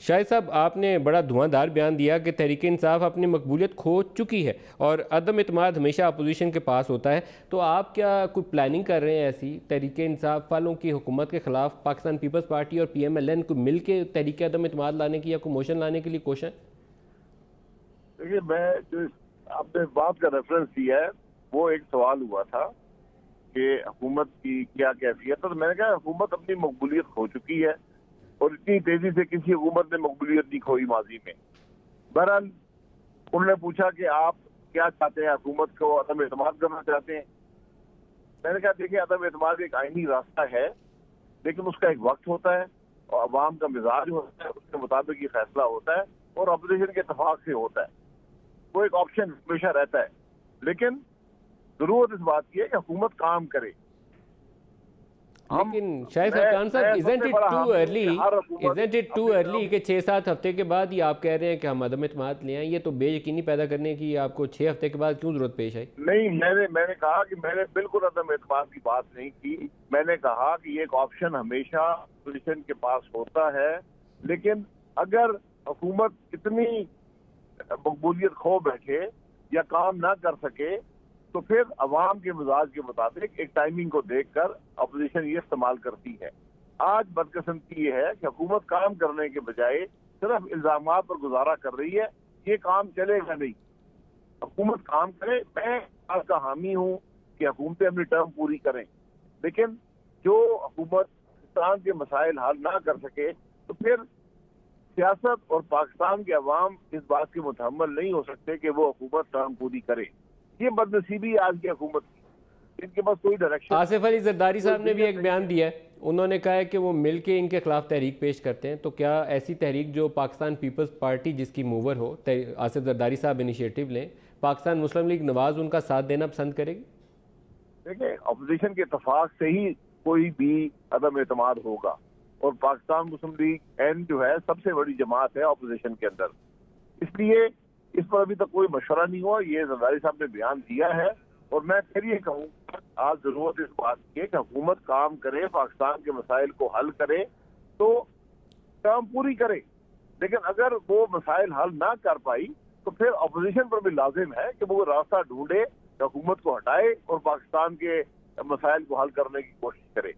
شاہد صاحب، آپ نے بڑا دھواں بیان دیا کہ تحریک انصاف اپنی مقبولیت کھو چکی ہے اور عدم اعتماد ہمیشہ اپوزیشن کے پاس ہوتا ہے، تو آپ کیا کوئی پلاننگ کر رہے ہیں ایسی تحریک انصاف والوں کی حکومت کے خلاف پاکستان پیپلز پارٹی اور پی ایم ایل این کو مل کے تحریک عدم اعتماد لانے کی یا کوئی موشن لانے کے لیے کوشش؟ دیکھیے، میں جو آپ نے بات کا ریفرنس دیا ہے وہ ایک سوال ہوا تھا کہ حکومت کی کیا کیفیت ہے، تو میں نے کہا حکومت اپنی مقبولیت کھو چکی ہے اور اتنی تیزی سے کسی حکومت نے مقبولیت نہیں کھوئی ماضی میں۔ بہرحال انہوں نے پوچھا کہ آپ کیا چاہتے ہیں، حکومت کو عدم اعتماد کرنا چاہتے ہیں؟ میں نے کہا دیکھیں، عدم اعتماد ایک آئینی راستہ ہے، لیکن اس کا ایک وقت ہوتا ہے اور عوام کا مزاج ہوتا ہے، اس کے مطابق یہ فیصلہ ہوتا ہے اور اپوزیشن کے اتفاق سے ہوتا ہے۔ وہ ایک آپشن ہمیشہ رہتا ہے، لیکن ضرورت اس بات کی ہے کہ حکومت کام کرے۔ لیکن شاہد خاقان صاحب، isn't it too early کہ 6-7 ہفتے کے بعد ہی آپ کہہ رہے ہیں کہ ہم عدم اعتماد لے آئیں؟ یہ تو بے یقینی پیدا کرنے کی آپ کو 6 ہفتے کے بعد کیوں ضرورت پیش آئی؟ نہیں، میں نے کہا کہ میں نے بالکل عدم اعتماد کی بات نہیں کی۔ میں نے کہا کہ یہ ایک آپشن ہمیشہ اپوزیشن کے پاس ہوتا ہے، لیکن اگر حکومت اتنی مقبولیت کھو بیٹھے یا کام نہ کر سکے تو پھر عوام کے مزاج کے مطابق ایک ٹائمنگ کو دیکھ کر اپوزیشن یہ استعمال کرتی ہے۔ آج بدقسمتی یہ ہے کہ حکومت کام کرنے کے بجائے صرف الزامات پر گزارا کر رہی ہے۔ یہ کام چلے گا نہیں، حکومت کام کرے۔ میں آپ کا حامی ہوں کہ حکومتیں اپنی ٹرم پوری کریں، لیکن جو حکومت پاکستان کے مسائل حل نہ کر سکے تو پھر سیاست اور پاکستان کے عوام اس بات کے متحمل نہیں ہو سکتے کہ وہ حکومت ٹرم پوری کرے۔ یہ بدنصیبی آج کی حکومت کی، ان کے پاس کوئی ڈائریکشن۔ آصف علی زرداری صاحب نے بھی ایک بیان دیا ہے، انہوں نے کہا ہے کہ وہ مل کے ان کے خلاف تحریک پیش کرتے ہیں، تو کیا ایسی تحریک جو پاکستان پیپلز پارٹی جس کی موور ہو، آصف زرداری صاحب انیشیٹو لیں، پاکستان مسلم لیگ نواز ان کا ساتھ دینا پسند کرے گی؟ دیکھیں، اپوزیشن کے اتفاق سے ہی کوئی بھی عدم اعتماد ہوگا، اور پاکستان مسلم لیگ این جو ہے سب سے بڑی جماعت ہے اپوزیشن کے اندر، اس لیے اس پر ابھی تک کوئی مشورہ نہیں ہوا۔ یہ زرداری صاحب نے بیان دیا ہے، اور میں پھر یہ کہوں آج ضرورت اس بات کی ہے کہ حکومت کام کرے، پاکستان کے مسائل کو حل کرے تو کام پوری کرے، لیکن اگر وہ مسائل حل نہ کر پائی تو پھر اپوزیشن پر بھی لازم ہے کہ وہ راستہ ڈھونڈے، حکومت کو ہٹائے اور پاکستان کے مسائل کو حل کرنے کی کوشش کرے۔